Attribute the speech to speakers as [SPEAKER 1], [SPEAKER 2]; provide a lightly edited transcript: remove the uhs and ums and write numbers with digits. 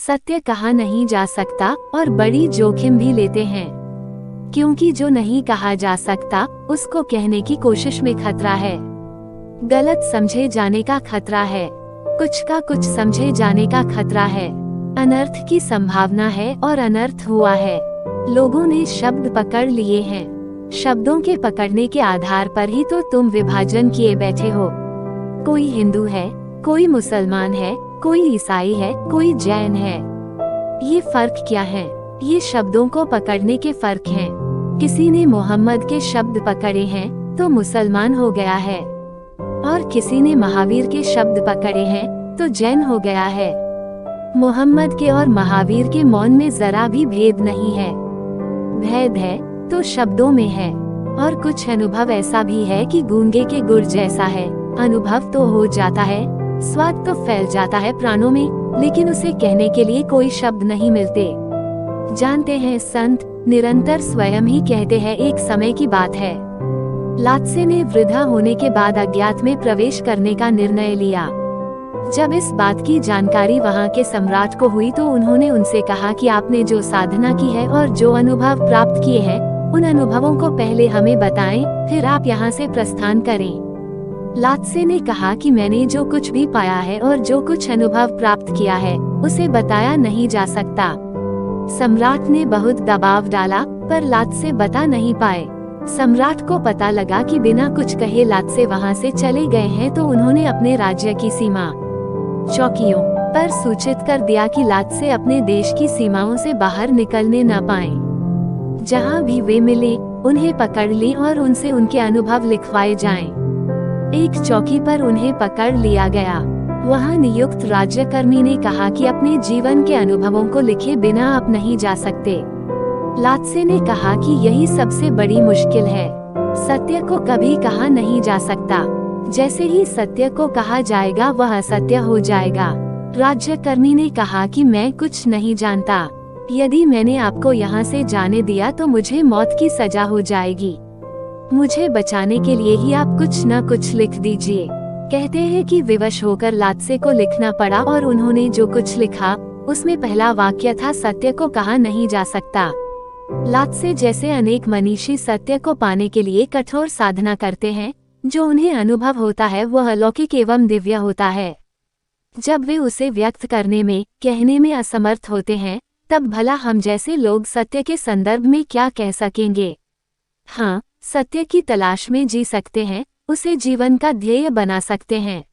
[SPEAKER 1] सत्य कहा नहीं जा सकता और बड़ी जोखिम भी लेते हैं, क्योंकि जो नहीं कहा जा सकता उसको कहने की कोशिश में खतरा है, गलत समझे जाने का खतरा है, कुछ का कुछ समझे जाने का खतरा है, अनर्थ की संभावना है और अनर्थ हुआ है। लोगों ने शब्द पकड़ लिए हैं, शब्दों के पकड़ने के आधार पर ही तो तुम विभाजन किए बैठे हो। कोई हिंदू है, कोई मुसलमान है, कोई ईसाई है, कोई जैन है। ये फर्क क्या है? ये शब्दों को पकड़ने के फर्क हैं। किसी ने मोहम्मद के शब्द पकड़े हैं तो मुसलमान हो गया है, और किसी ने महावीर के शब्द पकड़े हैं तो जैन हो गया है। मोहम्मद के और महावीर के मौन में जरा भी भेद नहीं है। भेद है तो शब्दों में है। और कुछ अनुभव ऐसा भी है कि गूंगे के गुड़ जैसा है। अनुभव तो हो जाता है, स्वाद तो फैल जाता है प्राणों में, लेकिन उसे कहने के लिए कोई शब्द नहीं मिलते। जानते हैं संत निरंतर स्वयं ही कहते हैं, एक समय की बात है, लात्से ने वृद्धा होने के बाद अज्ञात में प्रवेश करने का निर्णय लिया। जब इस बात की जानकारी वहां के सम्राट को हुई तो उन्होंने उनसे कहा कि आपने जो साधना की है और जो अनुभव प्राप्त किए हैं, उन अनुभवों को पहले हमें बताएं, फिर आप यहाँ से प्रस्थान करें। लात्से ने कहा कि मैंने जो कुछ भी पाया है और जो कुछ अनुभव प्राप्त किया है उसे बताया नहीं जा सकता। सम्राट ने बहुत दबाव डाला पर लात्से बता नहीं पाए। सम्राट को पता लगा कि बिना कुछ कहे लात्से वहां से चले गए हैं, तो उन्होंने अपने राज्य की सीमा चौकियों पर सूचित कर दिया कि लात्से अपने देश की सीमाओं से बाहर निकलने न पाएं। जहां भी वे मिले उन्हें पकड़ लें और उनसे उनके अनुभव लिखवाए जाएं। एक चौकी पर उन्हें पकड़ लिया गया। वहां नियुक्त राज्यकर्मी ने कहा कि अपने जीवन के अनुभवों को लिखे बिना आप नहीं जा सकते। लात्से ने कहा कि यही सबसे बड़ी मुश्किल है। सत्य को कभी कहा नहीं जा सकता। जैसे ही सत्य को कहा जाएगा वह असत्य हो जाएगा। राज्यकर्मी ने कहा कि मैं कुछ नहीं जानता। यदि मैंने आपको यहाँ से जाने दिया तो मुझे मौत की सजा हो जाएगी। मुझे बचाने के लिए ही आप कुछ न कुछ लिख दीजिए। कहते हैं कि विवश होकर लात्से को लिखना पड़ा और उन्होंने जो कुछ लिखा उसमें पहला वाक्य था, सत्य को कहा नहीं जा सकता। लात्से जैसे अनेक मनीषी सत्य को पाने के लिए कठोर साधना करते हैं। जो उन्हें अनुभव होता है वह अलौकिक एवं दिव्य होता है। जब वे उसे व्यक्त करने में, कहने में असमर्थ होते हैं, तब भला हम जैसे लोग सत्य के संदर्भ में क्या कह सकेंगे? हाँ, सत्य की तलाश में जी सकते हैं, उसे जीवन का ध्येय बना सकते हैं।